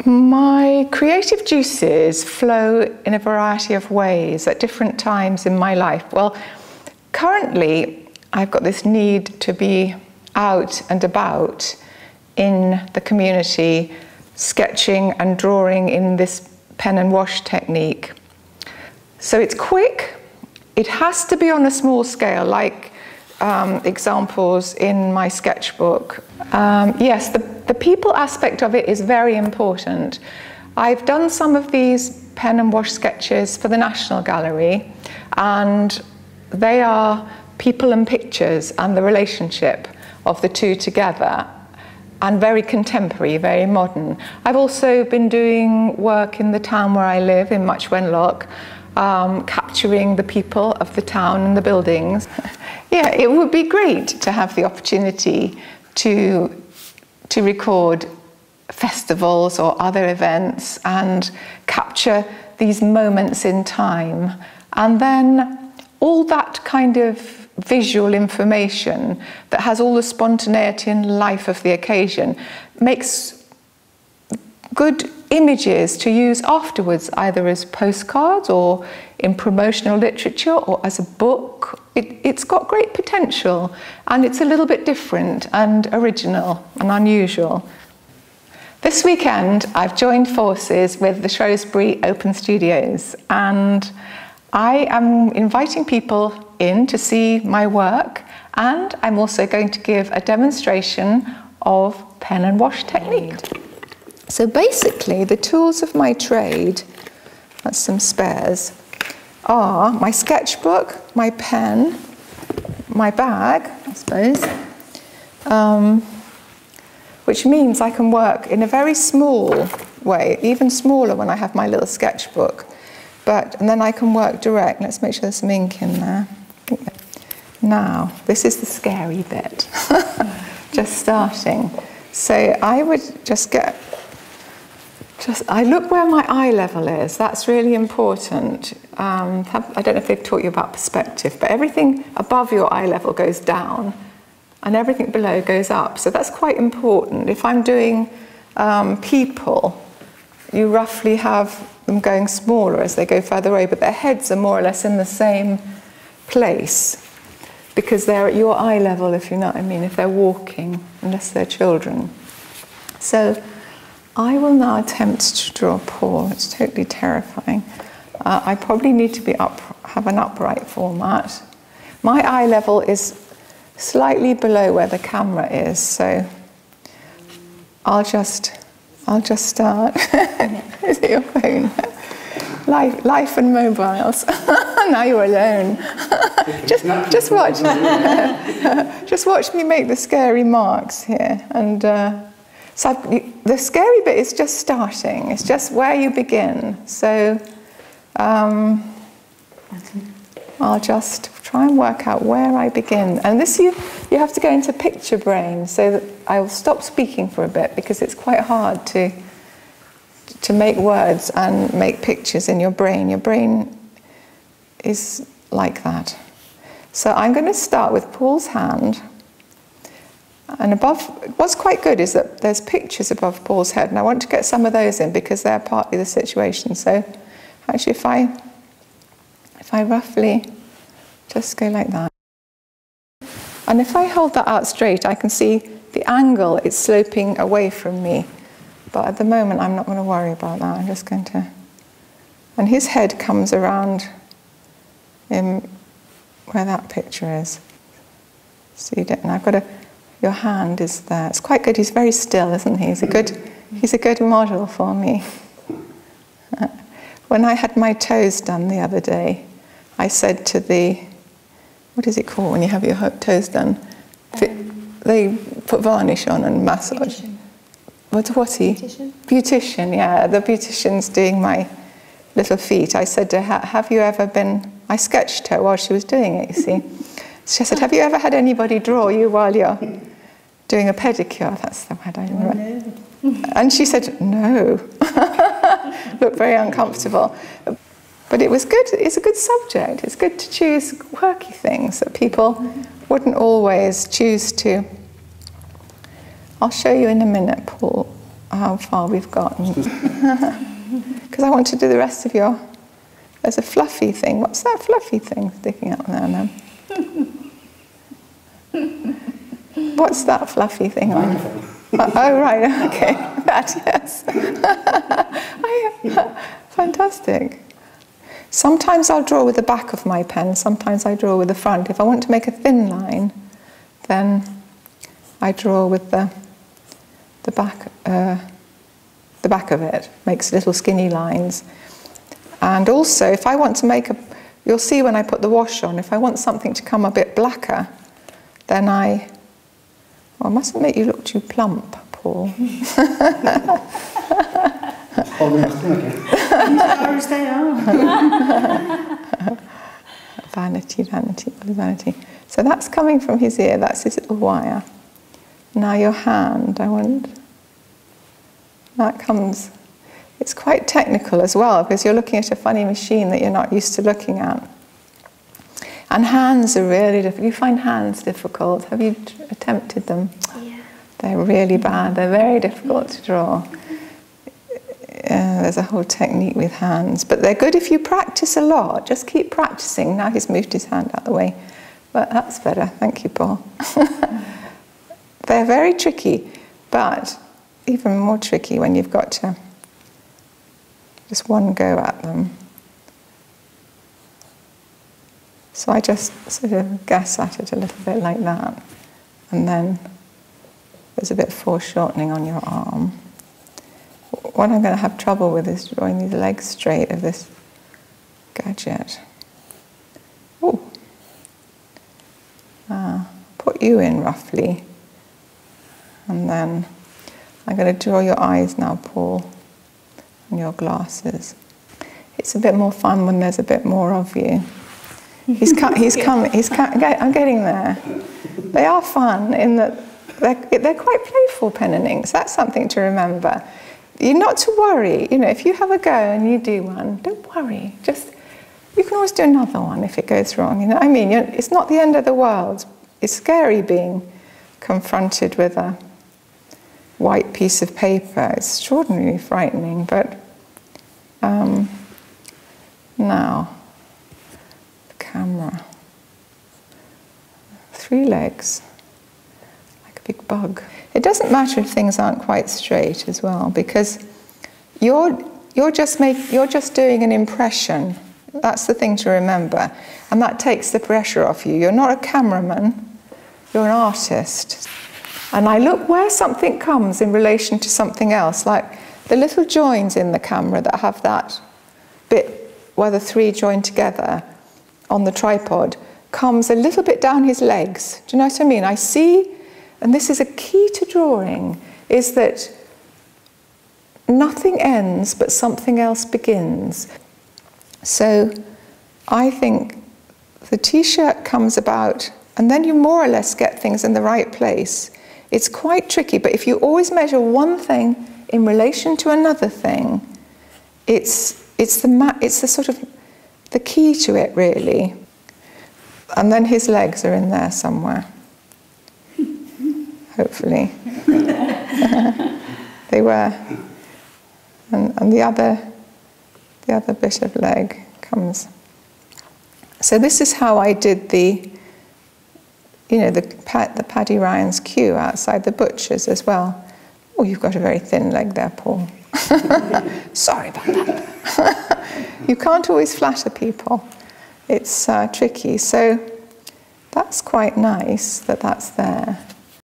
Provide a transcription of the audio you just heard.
My creative juices flow in a variety of ways at different times in my life. Well, currently I've got this need to be out and about in the community, sketching and drawing in this pen and wash technique. So it's quick, it has to be on a small scale, like examples in my sketchbook. Yes, the people aspect of it is very important. I've done some of these pen and wash sketches for the National Gallery, and they are people and pictures and the relationship of the two together, and very contemporary, very modern. I've also been doing work in the town where I live, in Much Wenlock, capturing the people of the town and the buildings. Yeah, it would be great to have the opportunity to record festivals or other events and capture these moments in time. And then all that kind of visual information that has all the spontaneity and life of the occasion makes good images to use afterwards, either as postcards or in promotional literature or as a book. It's got great potential, and it's a little bit different and original and unusual. This weekend I've joined forces with the Shrewsbury Open Studios, and I am inviting people in to see my work, and I'm also going to give a demonstration of pen and wash technique. So basically the tools of my trade, that's some spares, are my sketchbook, my pen, my bag, I suppose, which means I can work in a very small way, even smaller when I have my little sketchbook. And then I can work direct. Let's make sure there's some ink in there. Now, this is the scary bit, just starting. So I would I look where my eye level is. That's really important. I don't know if they've taught you about perspective, but everything above your eye level goes down and everything below goes up. So that's quite important. If I'm doing people, you roughly have them going smaller as they go further away, but their heads are more or less in the same place because they're at your eye level, if you know what I mean, if they're walking, unless they're children. So I will now attempt to draw Paul. It's totally terrifying. I probably need to have an upright format. My eye level is slightly below where the camera is, so I'll just start. Is it your phone? Life and mobiles. Now you're alone. just watch. Just watch me make the scary marks here. And so the scary bit is just starting. It's just where you begin. So I'll just try and work out where I begin. And this you have to go into picture brain, so that I will stop speaking for a bit because it's quite hard to make words and make pictures in your brain. Your brain is like that. So I'm going to start with Paul's hand. And above, what's quite good is that there's pictures above Paul's head, and I want to get some of those in because they're partly the situation. So actually if I roughly just go like that. And if I hold that out straight, I can see the angle, it's sloping away from me. But at the moment, I'm not going to worry about that. I'm just going to... And his head comes around in where that picture is. See it? And I've got your hand is there. It's quite good. He's very still, isn't he? He's a good model for me. When I had my toes done the other day, I said to what is it called when you have your toes done? They put varnish on and massage. What's he? Beautician. Beautician, yeah. The beautician's doing my little feet. I said to her, have you ever been... I sketched her while she was doing it, you see. She said, have you ever had anybody draw you while you're doing a pedicure? That's the word I remember. No. And she said, no. Looked very uncomfortable. But it was good. It's a good subject. It's good to choose quirky things that people wouldn't always choose to. I'll show you in a minute, Paul. how far we've gotten. Because I want to do the rest of your... There's a fluffy thing. What's that fluffy thing sticking up there now? What's that fluffy thing on? Oh, right, okay. That, yes. Fantastic. Sometimes I'll draw with the back of my pen, sometimes I draw with the front. If I want to make a thin line, then I draw with the back of it. Makes little skinny lines. And also, if I want to make you'll see when I put the wash on, if I want something to come a bit blacker, then I mustn't make you look too plump, Paul. Vanity, vanity, vanity. So that's coming from his ear, that's his little wire. Now your hand, that comes, it's quite technical as well, because you're looking at a funny machine that you're not used to looking at. And hands are really difficult. You find hands difficult? Have you attempted them? Yeah. They're really bad. They're very difficult to draw. There's a whole technique with hands. But they're good if you practice a lot. Just keep practicing. Now he's moved his hand out of the way. But that's better. Thank you, Paul. They're very tricky, but even more tricky when you've got to just one go at them. So I just sort of guess at it a little bit like that. And then there's a bit of foreshortening on your arm. What I'm going to have trouble with is drawing these legs straight of this gadget. Oh. Put you in roughly. And then I'm going to draw your eyes now, Paul, and your glasses. It's a bit more fun when there's a bit more of you. I'm getting there. They are fun in that they're quite playful pen and inks. That's something to remember. You're not to worry. You know, if you have a go and you do one, don't worry. You can always do another one if it goes wrong. You know, I mean, it's not the end of the world. It's scary being confronted with a white piece of paper. It's extraordinarily frightening. But now. Camera. 3 legs, like a big bug. It doesn't matter if things aren't quite straight as well, because you're just doing an impression. That's the thing to remember, and that takes the pressure off you. You're not a cameraman, you're an artist. And I look where something comes in relation to something else, like the little joins in the camera that have that bit where the 3 join together on the tripod, comes a little bit down his legs. Do you know what I mean? I see, and this is a key to drawing, is that nothing ends but something else begins. So I think the t-shirt comes about, and then you more or less get things in the right place. It's quite tricky, but if you always measure one thing in relation to another thing, it's the sort of the key to it, really. And then his legs are in there somewhere. Hopefully. They were. And the other bit of leg comes. So this is how I did the Paddy Ryan's queue outside the butcher's as well. Oh, you've got a very thin leg there, Paul. Sorry about that. You can't always flatter people. It's tricky. So that's quite nice that that's there.